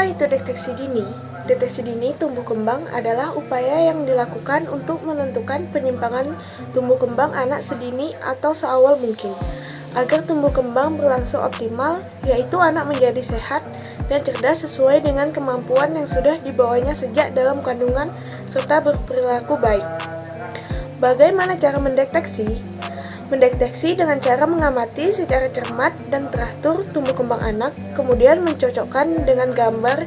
Apa itu deteksi dini? Deteksi dini tumbuh kembang adalah upaya yang dilakukan untuk menentukan penyimpangan tumbuh kembang anak sedini atau seawal mungkin, agar tumbuh kembang berlangsung optimal, yaitu anak menjadi sehat dan cerdas sesuai dengan kemampuan yang sudah dibawanya sejak dalam kandungan serta berperilaku baik. Bagaimana cara mendeteksi? Mendeteksi dengan cara mengamati secara cermat dan teratur tumbuh kembang anak, kemudian mencocokkan dengan gambar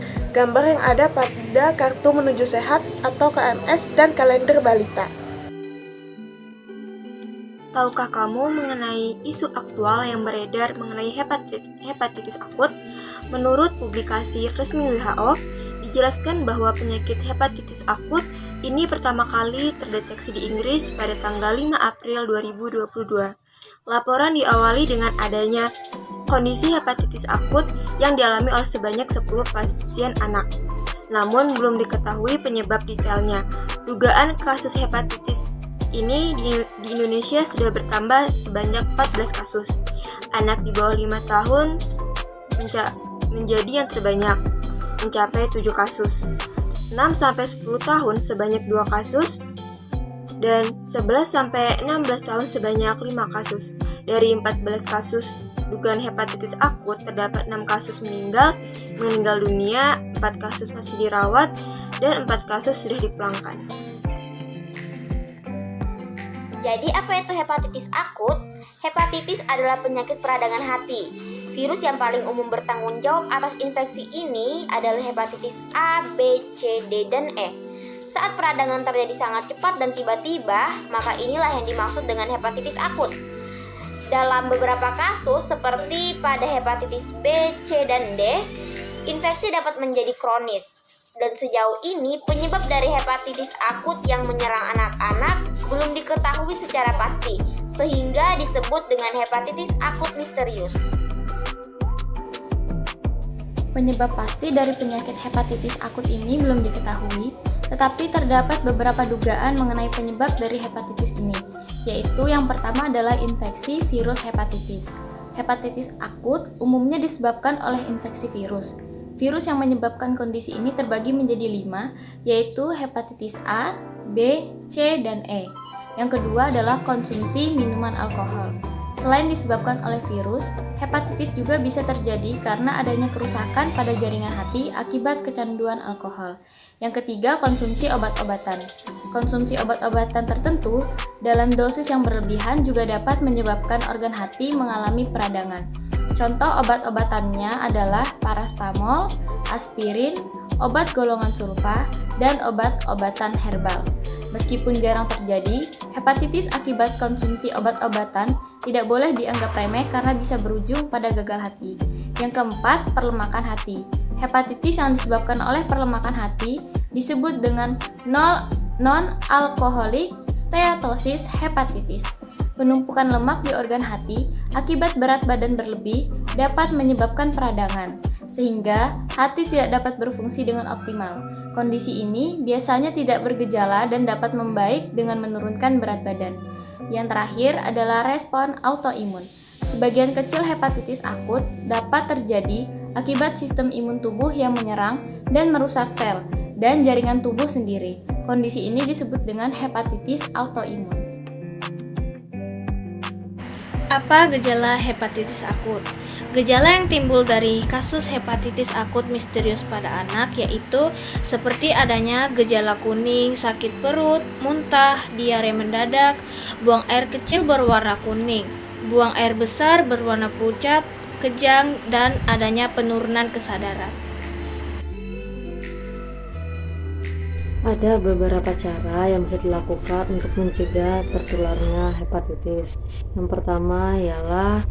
yang ada pada kartu menuju sehat atau KMS dan kalender balita. Tahukah kamu mengenai isu aktual yang beredar mengenai hepatitis akut? Menurut publikasi resmi WHO, dijelaskan bahwa penyakit hepatitis akut ini pertama kali terdeteksi di Inggris pada tanggal 5 April 2022. Laporan diawali dengan adanya kondisi hepatitis akut yang dialami oleh sebanyak 10 pasien anak. Namun belum diketahui penyebab detailnya. Dugaan kasus hepatitis ini di Indonesia sudah bertambah sebanyak 14 kasus. Anak di bawah 5 tahun menjadi yang terbanyak, mencapai 7 kasus. 6-10 tahun sebanyak 2 kasus, dan 11-16 tahun sebanyak 5 kasus. Dari 14 kasus dugaan hepatitis akut, terdapat 6 kasus meninggal dunia, 4 kasus masih dirawat, dan 4 kasus sudah dipulangkan. Jadi apa itu hepatitis akut? Hepatitis adalah penyakit peradangan hati. Virus yang paling umum bertanggung jawab atas infeksi ini adalah hepatitis A, B, C, D, dan E. Saat peradangan terjadi sangat cepat dan tiba-tiba, maka inilah yang dimaksud dengan hepatitis akut. Dalam beberapa kasus seperti pada hepatitis B, C, dan D, infeksi dapat menjadi kronis. Dan sejauh ini penyebab dari hepatitis akut yang menyerang anak-anak belum diketahui secara pasti, sehingga disebut dengan hepatitis akut misterius. Penyebab pasti dari penyakit hepatitis akut ini belum diketahui, tetapi terdapat beberapa dugaan mengenai penyebab dari hepatitis ini, yaitu yang pertama adalah infeksi virus hepatitis. Hepatitis akut umumnya disebabkan oleh infeksi virus. Virus yang menyebabkan kondisi ini terbagi menjadi 5, yaitu hepatitis A, B, C, dan E. Yang kedua adalah konsumsi minuman alkohol. Selain disebabkan oleh virus, hepatitis juga bisa terjadi karena adanya kerusakan pada jaringan hati akibat kecanduan alkohol. Yang ketiga, konsumsi obat-obatan. Konsumsi obat-obatan tertentu dalam dosis yang berlebihan juga dapat menyebabkan organ hati mengalami peradangan. Contoh obat-obatannya adalah parastamol, aspirin, obat golongan sulfa, dan obat-obatan herbal. Meskipun jarang terjadi, hepatitis akibat konsumsi obat-obatan tidak boleh dianggap remeh karena bisa berujung pada gagal hati. Yang keempat, perlemakan hati. Hepatitis yang disebabkan oleh perlemakan hati disebut dengan non-alkoholik steatosis hepatitis. Penumpukan lemak di organ hati akibat berat badan berlebih dapat menyebabkan peradangan, sehingga hati tidak dapat berfungsi dengan optimal. Kondisi ini biasanya tidak bergejala dan dapat membaik dengan menurunkan berat badan. Yang terakhir adalah respon autoimun. Sebagian kecil hepatitis akut dapat terjadi akibat sistem imun tubuh yang menyerang dan merusak sel dan jaringan tubuh sendiri. Kondisi ini disebut dengan hepatitis autoimun. Apa gejala hepatitis akut? Gejala yang timbul dari kasus hepatitis akut misterius pada anak yaitu seperti adanya gejala kuning, sakit perut, muntah, diare mendadak, buang air kecil berwarna kuning, buang air besar berwarna pucat, kejang, dan adanya penurunan kesadaran. Ada beberapa cara yang bisa dilakukan untuk mencegah tertularnya hepatitis. Yang pertama ialah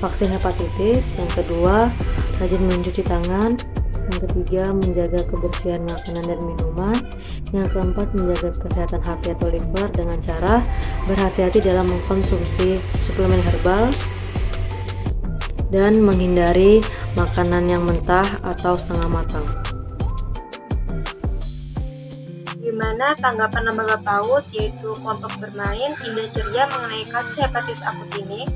vaksin hepatitis, yang kedua rajin mencuci tangan, yang ketiga menjaga kebersihan makanan dan minuman, yang keempat menjaga kesehatan hati atau liver dengan cara berhati-hati dalam mengkonsumsi suplemen herbal dan menghindari makanan yang mentah atau setengah matang. Gimana tanggapan lembaga PAUD yaitu kelompok bermain Indah Ceria mengenai kasus hepatitis akut ini?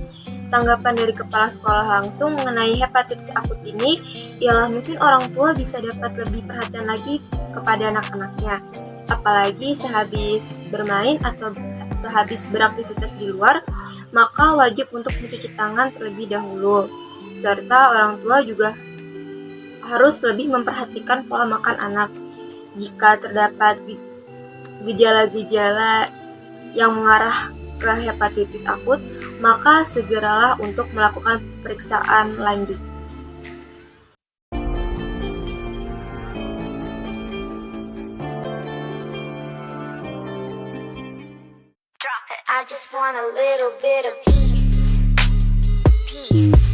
tanggapan dari kepala sekolah langsung mengenai hepatitis akut ini ialah mungkin orang tua bisa dapat lebih perhatian lagi kepada anak-anaknya. Apalagi sehabis bermain atau sehabis beraktivitas di luar, maka wajib untuk mencuci tangan terlebih dahulu. Serta orang tua juga harus lebih memperhatikan pola makan anak. Jika terdapat gejala-gejala yang mengarah ke hepatitis akut, maka segeralah untuk melakukan pemeriksaan lanjut. I just want a little bit of peace.